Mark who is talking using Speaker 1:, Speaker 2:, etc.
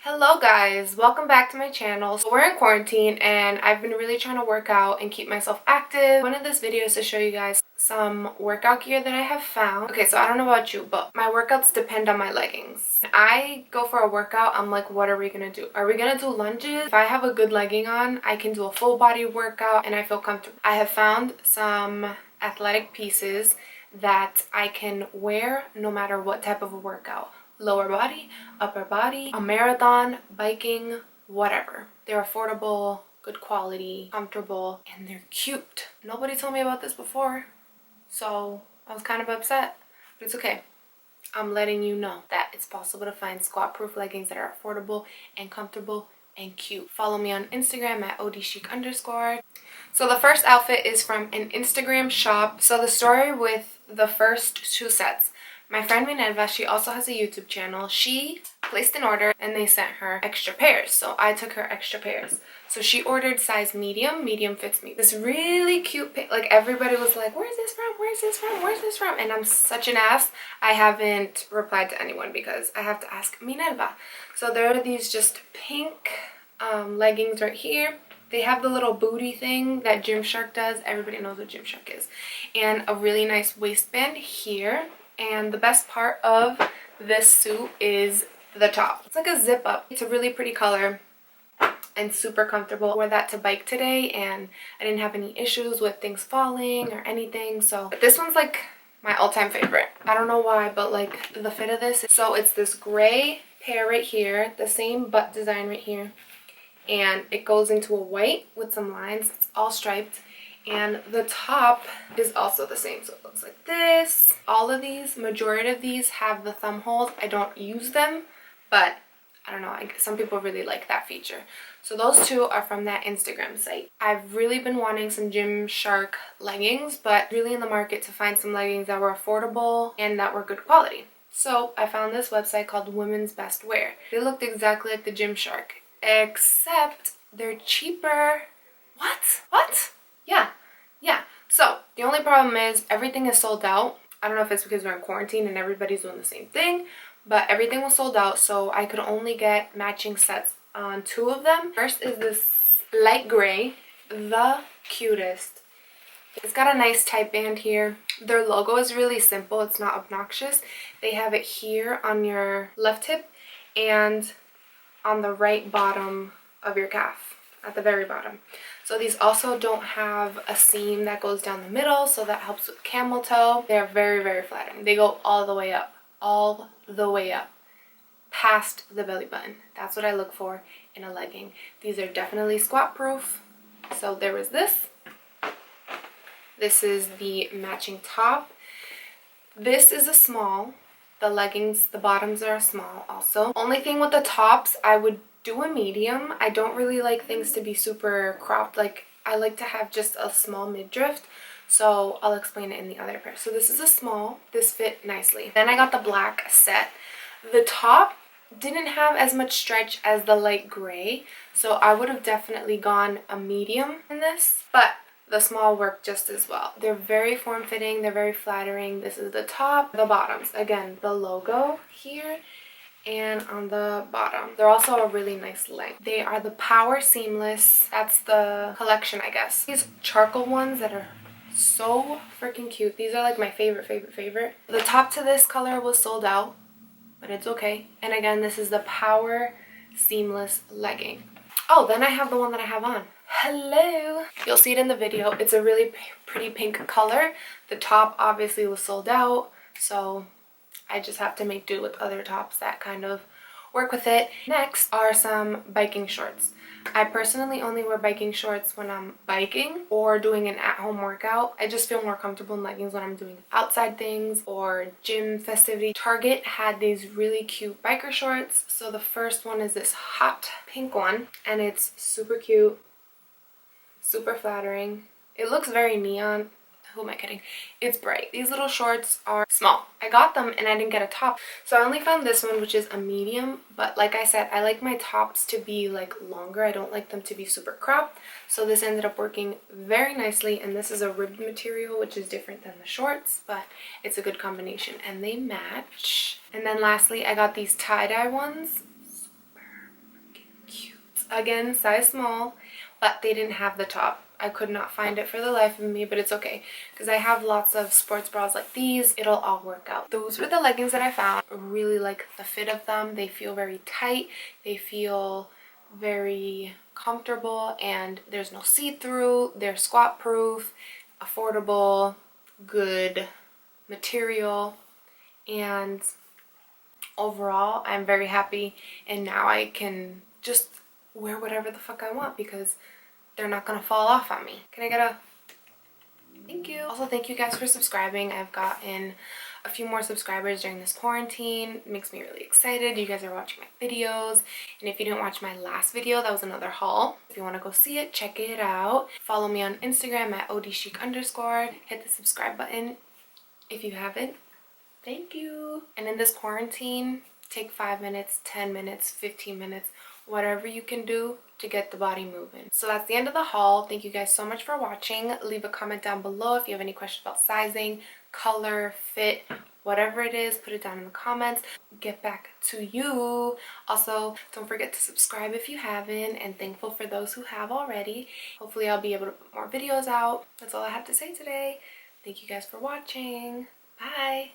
Speaker 1: Hello guys, welcome back to my channel. So we're in quarantine and I've been really trying to work out and keep myself active. One of this video is to show you guys some workout gear that I have found. Okay, so I don't know about you, but my workouts depend on my leggings. I go for a workout, I'm like, what are we gonna do? Are we gonna do lunges? If I have a good legging on, I can do a full body workout and I feel comfortable. I have found some athletic pieces that I can wear no matter what type of a workout. Lower body, upper body, a marathon, biking, whatever. They're affordable, good quality, comfortable, and they're cute. Nobody told me about this before, so I was kind of upset, but it's okay. I'm letting you know that it's possible to find squat-proof leggings that are affordable and comfortable and cute. Follow me on Instagram at odchic_. So the first outfit is from an Instagram shop. So the story with the first two sets. My friend Oneida, she also has a YouTube channel. She placed an order and they sent her extra pairs. So I took her extra pairs. So she ordered size medium. Medium fits me. This really cute, like everybody was like, where's this from? Where's this from? Where's this from? And I'm such an ass. I haven't replied to anyone because I have to ask Minerva. So there are these just pink leggings right here. They have the little booty thing that Gymshark does. Everybody knows what Gymshark is. And a really nice waistband here. And the best part of this suit is the top. It's like a zip up. It's a really pretty color and super comfortable. I wore that to bike today and I didn't have any issues with things falling or anything. So this one's like my all-time favorite. I don't know why, but like the fit of this. So it's this gray pair right here, the same butt design right here. And it goes into a white with some lines. It's all striped. And the top is also the same, so it looks like this. All of these, majority of these have the thumb holes. I don't use them, but I don't know, some people really like that feature. So those two are from that Instagram site. I've really been wanting some Gymshark leggings, but really in the market to find some leggings that were affordable and that were good quality. So I found this website called Women's Best Wear. They looked exactly like the Gymshark, except they're cheaper. What? Yeah. So the only problem is everything is sold out. I don't know if it's because we're in quarantine and everybody's doing the same thing, but everything was sold out, so I could only get matching sets on two of them. First is this light gray, the cutest. It's got a nice tight band here. Their logo is really simple. It's not obnoxious. They have it here on your left hip and on the right bottom of your calf, at the very bottom. So these also don't have a seam that goes down the middle, so that helps with camel toe. They're very, very flattering. They go all the way up, past the belly button. That's what I look for in a legging. These are definitely squat proof. So there was this. This is the matching top. This is a small. The leggings, the bottoms are small also. Only thing with the tops, I would do a medium. I don't really like things to be super cropped. Like, I like to have just a small midriff. So I'll explain it in the other pair. So this is a small. This fit nicely. Then I got the black set. The top didn't have as much stretch as the light gray. So I would have definitely gone a medium in this. But the small worked just as well. They're very form-fitting. They're very flattering. This is the top. The bottoms. Again, the logo here and on the bottom. They're also a really nice length. They are the Power Seamless. That's the collection, I guess. These charcoal ones that are so freaking cute. These are like my favorite. The top to this color was sold out, but it's okay. And again, this is the Power Seamless legging. Oh, then I have the one that I have on. Hello! You'll see it in the video. It's a really pretty pink color. The top obviously was sold out, so I just have to make do with other tops that kind of work with it. Next are some biking shorts. I personally only wear biking shorts when I'm biking or doing an at-home workout. I just feel more comfortable in leggings when I'm doing outside things or gym festivity. Target had these really cute biker shorts. So the first one is this hot pink one, and it's super cute, super flattering. It looks very neon. Who am I kidding? It's bright. These little shorts are small. I got them and I didn't get a top. So I only found this one, which is a medium. But like I said, I like my tops to be like longer. I don't like them to be super cropped. So this ended up working very nicely. And this is a ribbed material, which is different than the shorts, but it's a good combination and they match. And then lastly, I got these tie-dye ones. Super Again, size small, but they didn't have the top. I could not find it for the life of me, but it's okay because I have lots of sports bras like these. It'll all work out. Those were the leggings that I found. I really like the fit of them. They feel very tight. They feel very comfortable, and there's no see-through. They're squat proof, affordable, good material, and overall I'm very happy. And now I can just wear whatever the fuck I want because they're not gonna fall off on me. Can I get a thank you? Also, thank you guys for subscribing. I've gotten a few more subscribers during this quarantine. It makes me really excited. You guys are watching my videos, and if you didn't watch my last video, that was another haul. If you want to go see it, check it out. Follow me on Instagram at odchic_. Hit the subscribe button if you haven't. Thank you. And in this quarantine, take 5 minutes, 10 minutes, 15 minutes, whatever you can do to get the body moving. So that's the end of the haul. Thank you guys so much for watching. Leave a comment down below if you have any questions about sizing, color, fit, whatever it is. Put it down in the comments. Get back to you. Also, don't forget to subscribe if you haven't, and thankful for those who have already. Hopefully I'll be able to put more videos out. That's all I have to say today. Thank you guys for watching. Bye.